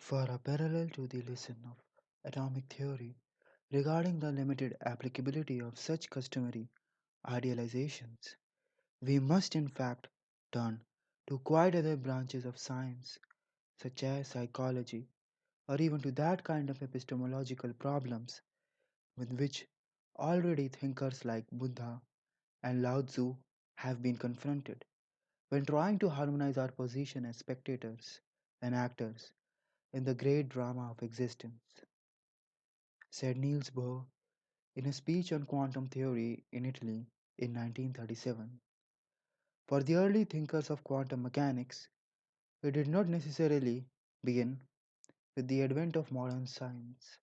For a parallel to the lesson of atomic theory regarding the limited applicability of such customary idealizations, we must in fact turn to quite other branches of science, such as psychology, or even to that kind of epistemological problems with which already thinkers like Buddha and Lao Tzu have been confronted when trying to harmonize our position as spectators and actors in the great drama of existence, said Niels Bohr in a speech on quantum theory in Italy in 1937. For the early thinkers of quantum mechanics, it did not necessarily begin with the advent of modern science,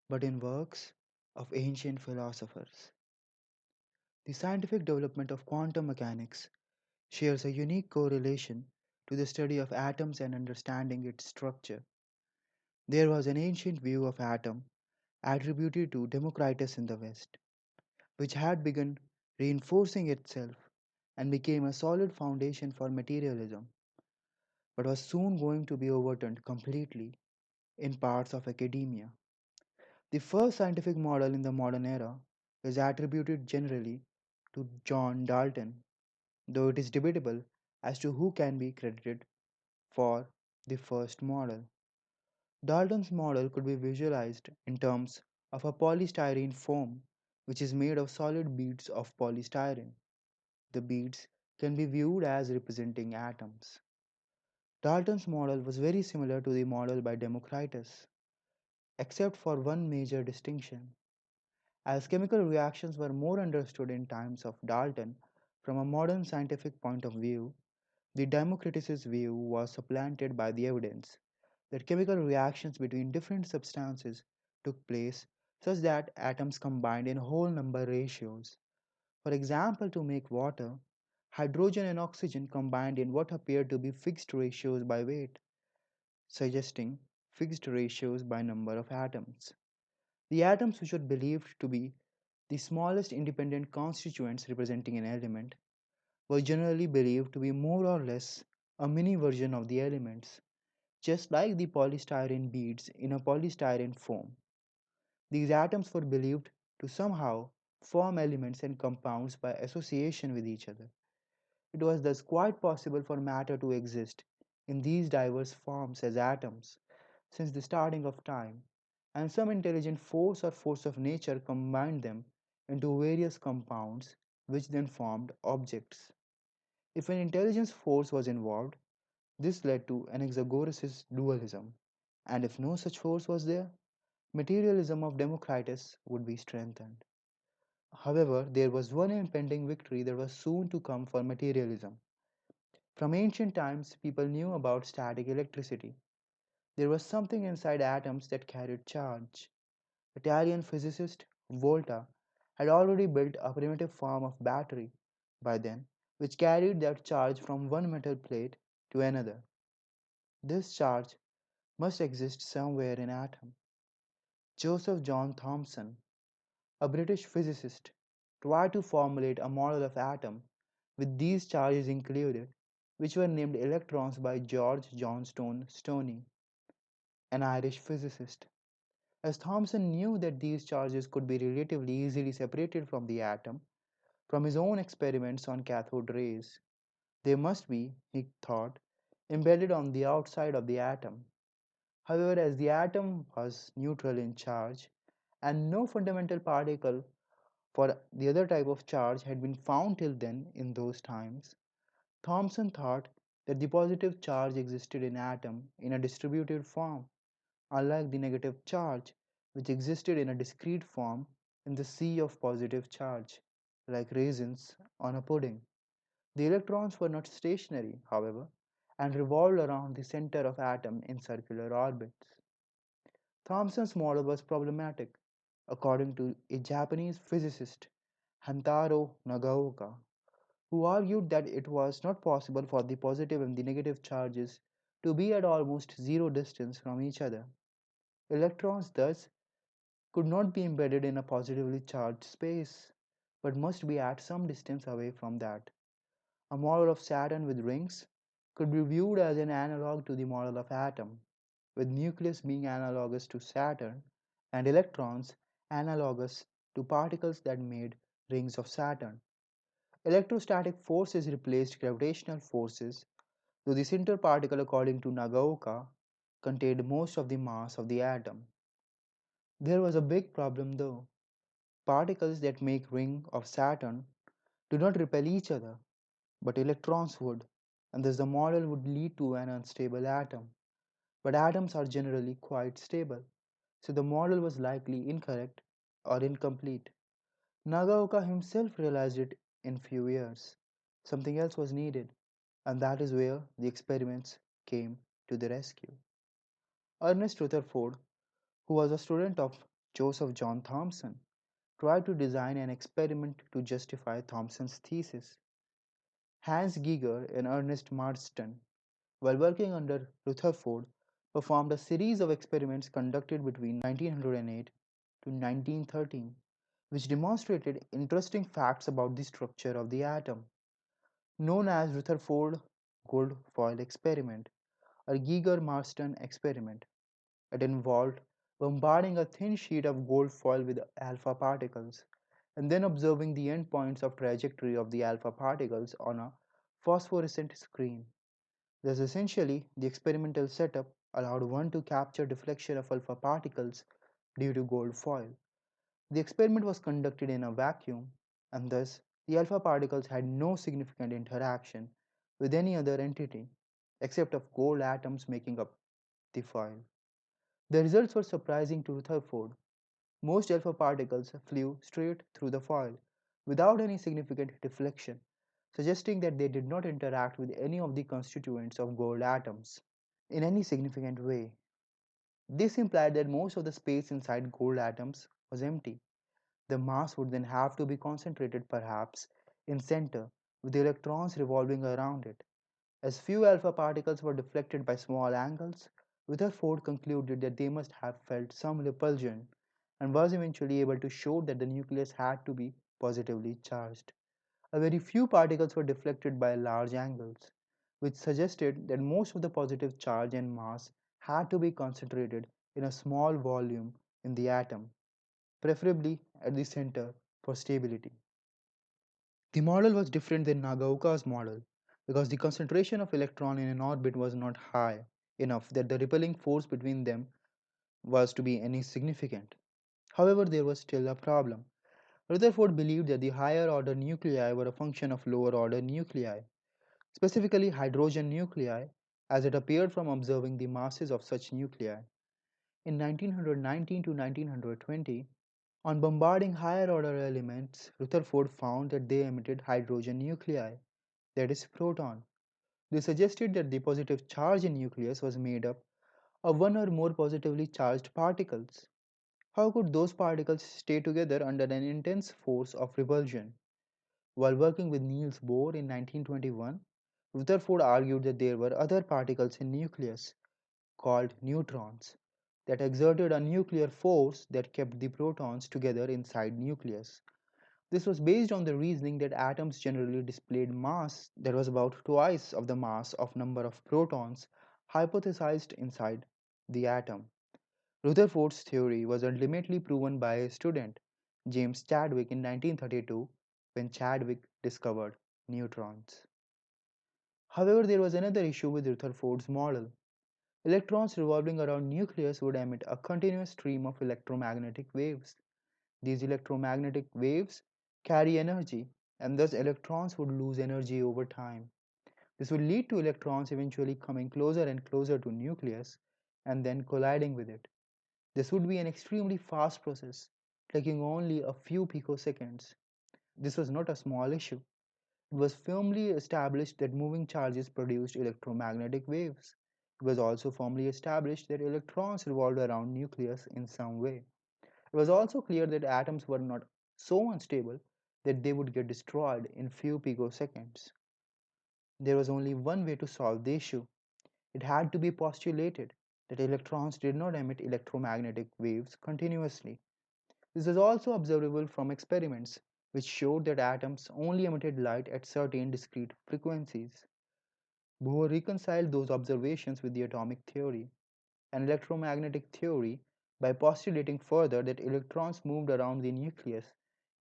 but in works of ancient philosophers. The scientific development of quantum mechanics shares a unique correlation to the study of atoms and understanding its structure. There was an ancient view of atom attributed to Democritus in the West, which had begun reinforcing itself and became a solid foundation for materialism, but was soon going to be overturned completely in parts of academia. The first scientific model in the modern era is attributed generally to John Dalton, though it is debatable as to who can be credited for the first model. Dalton's model could be visualized in terms of a polystyrene foam which is made of solid beads of polystyrene. The beads can be viewed as representing atoms. Dalton's model was very similar to the model by Democritus, except for one major distinction. As chemical reactions were more understood in times of Dalton from a modern scientific point of view, the Democritus' view was supplanted by the evidence that chemical reactions between different substances took place such that atoms combined in whole number ratios. For example, to make water, hydrogen and oxygen combined in what appeared to be fixed ratios by weight, suggesting fixed ratios by number of atoms. The atoms, which were believed to be the smallest independent constituents representing an element, were generally believed to be more or less a mini version of the elements, just like the polystyrene beads in a polystyrene foam. These atoms were believed to somehow form elements and compounds by association with each other. It was thus quite possible for matter to exist in these diverse forms as atoms since the starting of time, and some intelligent force or force of nature combined them into various compounds which then formed objects. If an intelligence force was involved, this led to Anaxagoras' dualism, and if no such force was there, materialism of Democritus would be strengthened. However, there was one impending victory that was soon to come for materialism. From ancient times, people knew about static electricity. There was something inside atoms that carried charge. Italian physicist Volta had already built a primitive form of battery by then, which carried that charge from one metal plate to another. This charge must exist somewhere in atom. Joseph John Thomson, a British physicist, tried to formulate a model of atom with these charges included, which were named electrons by George Johnstone Stoney, an Irish physicist. As Thomson knew that these charges could be relatively easily separated from the atom from his own experiments on cathode rays, they must be, he thought, embedded on the outside of the atom. However, as the atom was neutral in charge and no fundamental particle for the other type of charge had been found till then in those times, Thomson thought that the positive charge existed in atom in a distributed form, unlike the negative charge which existed in a discrete form in the sea of positive charge, like raisins on a pudding. The electrons were not stationary, however, and revolved around the center of atom in circular orbits. Thomson's model was problematic, according to a Japanese physicist, Hantaro Nagaoka, who argued that it was not possible for the positive and the negative charges to be at almost zero distance from each other. Electrons, thus, could not be embedded in a positively charged space, but must be at some distance away from that. A model of Saturn with rings could be viewed as an analog to the model of atom. with nucleus being analogous to Saturn and electrons analogous to particles that made rings of Saturn. Electrostatic forces replaced gravitational forces, though the center particle, according to Nagaoka, contained most of the mass of the atom. There was a big problem though. Particles that make ring of Saturn do not repel each other, but electrons would, and thus the model would lead to an unstable atom. But atoms are generally quite stable, so the model was likely incorrect or incomplete. Nagaoka himself realized it in few years. Something else was needed, and that is where the experiments came to the rescue. Ernest Rutherford, who was a student of Joseph John Thomson, tried to design an experiment to justify Thomson's thesis. Hans Geiger and Ernest Marsden, while working under Rutherford, performed a series of experiments conducted between 1908 to 1913, which demonstrated interesting facts about the structure of the atom, known as Rutherford gold foil experiment or Geiger Marsden experiment. It involved bombarding a thin sheet of gold foil with alpha particles and then observing the endpoints of trajectory of the alpha particles on a phosphorescent screen. Thus, essentially, the experimental setup allowed one to capture deflection of alpha particles due to gold foil. The experiment was conducted in a vacuum, and thus the alpha particles had no significant interaction with any other entity except of gold atoms making up the foil. The results were surprising to Rutherford. Most alpha particles flew straight through the foil without any significant deflection, suggesting that they did not interact with any of the constituents of gold atoms in any significant way. This implied that most of the space inside gold atoms was empty. The mass would then have to be concentrated perhaps in center with the electrons revolving around it. As few alpha particles were deflected by small angles, Rutherford concluded that they must have felt some repulsion and was eventually able to show that the nucleus had to be positively charged. A very few particles were deflected by large angles, which suggested that most of the positive charge and mass had to be concentrated in a small volume in the atom, preferably at the center for stability. The model was different than Nagaoka's model because the concentration of electron in an orbit was not high enough that the repelling force between them was to be any significant. However, there was still a problem. Rutherford believed that the higher order nuclei were a function of lower order nuclei, specifically hydrogen nuclei, as it appeared from observing the masses of such nuclei. In 1919 to 1920, on bombarding higher order elements, Rutherford found that they emitted hydrogen nuclei, that is, proton. This suggested that the positive charge in nucleus was made up of one or more positively charged particles. How could those particles stay together under an intense force of repulsion? While working with Niels Bohr in 1921, Rutherford argued that there were other particles in nucleus, called neutrons, that exerted a nuclear force that kept the protons together inside nucleus. This was based on the reasoning that atoms generally displayed mass that was about twice of the mass of number of protons hypothesized inside the atom. Rutherford's theory was ultimately proven by his student, James Chadwick, in 1932 when Chadwick discovered neutrons. However, there was another issue with Rutherford's model. Electrons revolving around nucleus would emit a continuous stream of electromagnetic waves. These electromagnetic waves carry energy, and thus electrons would lose energy over time. This would lead to electrons eventually coming closer and closer to nucleus and then colliding with it. This would be an extremely fast process, taking only a few picoseconds. This was not a small issue. It was firmly established that moving charges produced electromagnetic waves. It was also firmly established that electrons revolved around nucleus in some way. It was also clear that atoms were not so unstable that they would get destroyed in few picoseconds. There was only one way to solve the issue. It had to be postulated that electrons did not emit electromagnetic waves continuously. This was also observable from experiments, which showed that atoms only emitted light at certain discrete frequencies. Bohr reconciled those observations with the atomic theory. an electromagnetic theory by postulating further that electrons moved around the nucleus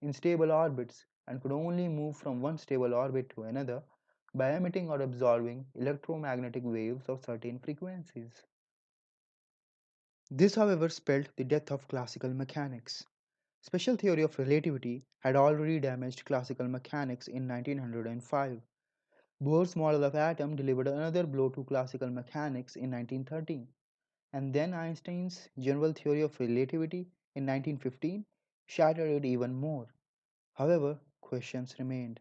in stable orbits and could only move from one stable orbit to another by emitting or absorbing electromagnetic waves of certain frequencies. This, however, spelled the death of classical mechanics. Special theory of relativity had already damaged classical mechanics in 1905. Bohr's model of atom delivered another blow to classical mechanics in 1913, and then Einstein's general theory of relativity in 1915 shattered it even more. However, questions remained.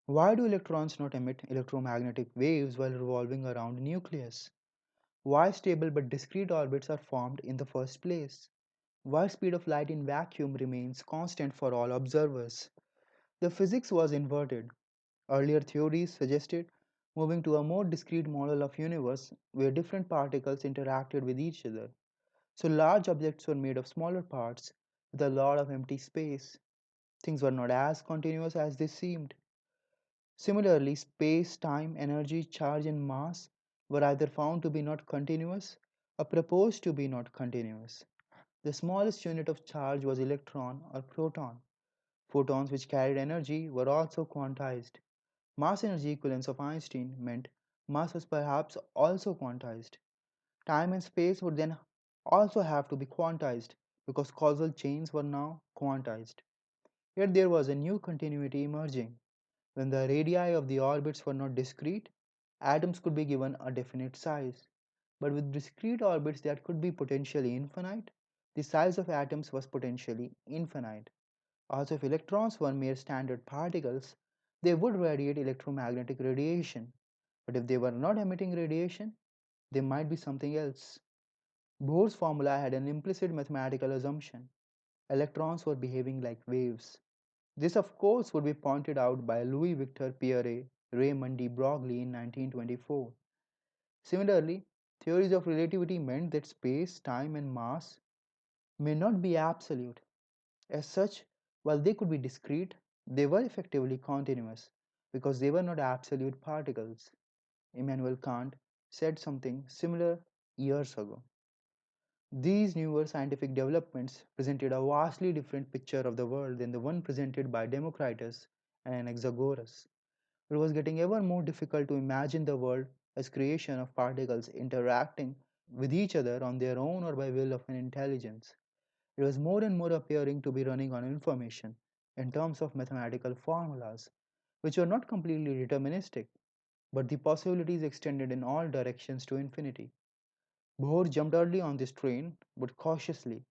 Why do electrons not emit electromagnetic waves while revolving around a nucleus? Why stable but discrete orbits are formed in the first place? Why speed of light in vacuum remains constant for all observers? The physics was inverted. Earlier theories suggested moving to a more discrete model of universe where different particles interacted with each other. So large objects were made of smaller parts with a lot of empty space. Things were not as continuous as they seemed. Similarly, space, time, energy, charge, and mass were either found to be not continuous or proposed to be not continuous. The smallest unit of charge was electron or proton. Photons, which carried energy, were also quantized. Mass energy equivalence of Einstein meant mass was perhaps also quantized. Time and space would then also have to be quantized because causal chains were now quantized. Yet there was a new continuity emerging. When the radii of the orbits were not discrete, atoms could be given a definite size. But with discrete orbits that could be potentially infinite, the size of atoms was potentially infinite. Also, if electrons were mere standard particles, they would radiate electromagnetic radiation. But if they were not emitting radiation, they might be something else. Bohr's formula had an implicit mathematical assumption. Electrons were behaving like waves. This, of course, would be pointed out by Louis Victor Pierre Raymond de Broglie in 1924. Similarly, theories of relativity meant that space, time, and mass may not be absolute. As such, while they could be discrete, they were effectively continuous because they were not absolute particles. Immanuel Kant said something similar years ago. These newer scientific developments presented a vastly different picture of the world than the one presented by Democritus and Anaxagoras. It was getting ever more difficult to imagine the world as creation of particles interacting with each other on their own or by will of an intelligence. It was more and more appearing to be running on information in terms of mathematical formulas, which were not completely deterministic, but the possibilities extended in all directions to infinity. Bohr jumped early on this train, but cautiously.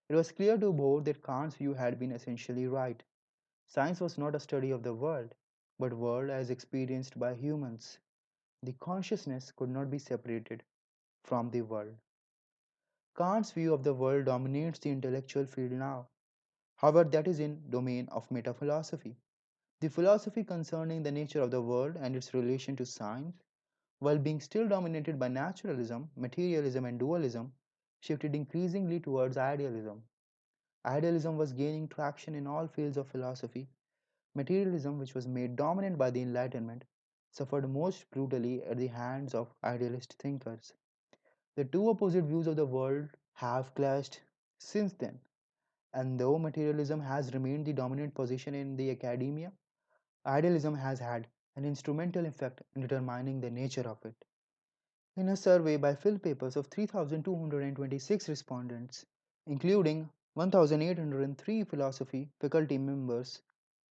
It was clear to Bohr that Kant's view had been essentially right. Science was not a study of the world, but world as experienced by humans. The consciousness could not be separated from the world. Kant's view of the world dominates the intellectual field now. However, that is in domain of metaphilosophy. The philosophy concerning the nature of the world and its relation to science, while being still dominated by naturalism, materialism, and dualism, shifted increasingly towards idealism. Idealism was gaining traction in all fields of philosophy. Materialism, which was made dominant by the Enlightenment, suffered most brutally at the hands of idealist thinkers. The two opposite views of the world have clashed since then, and though materialism has remained the dominant position in the academia, idealism has had an instrumental effect in determining the nature of it. In a survey by Phil Papers of 3,226 respondents, including 1,803 philosophy faculty members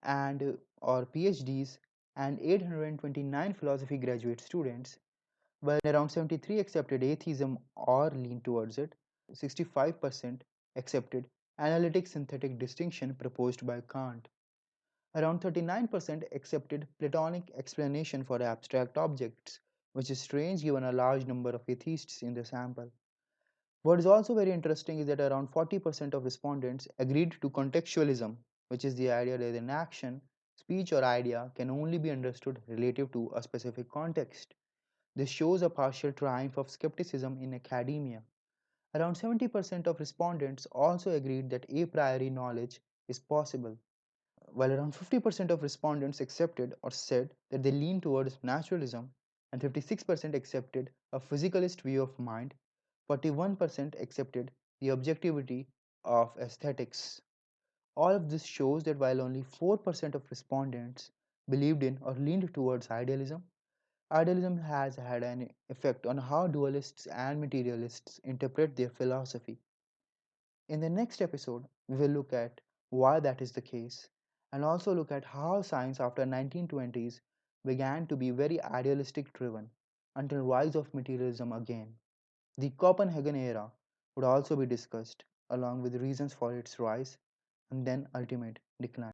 and or PhDs and 829 philosophy graduate students, while around 73 accepted atheism or leaned towards it, 65% accepted analytic synthetic distinction proposed by Kant. Around 39% accepted Platonic explanation for abstract objects, which is strange given a large number of atheists in the sample. What is also very interesting is that around 40% of respondents agreed to contextualism, which is the idea that an action, speech, or idea can only be understood relative to a specific context. This shows a partial triumph of skepticism in academia. Around 70% of respondents also agreed that a priori knowledge is possible, while around 50% of respondents accepted or said that they lean towards naturalism, and 56% accepted a physicalist view of mind. 41% accepted the objectivity of aesthetics. All of this shows that while only 4% of respondents believed in or leaned towards idealism, idealism has had an effect on how dualists and materialists interpret their philosophy. In the next episode, we will look at why that is the case and also look at how science after 1920s began to be very idealistic driven until rise of materialism again. The Copenhagen era would also be discussed along with reasons for its rise and then ultimate decline.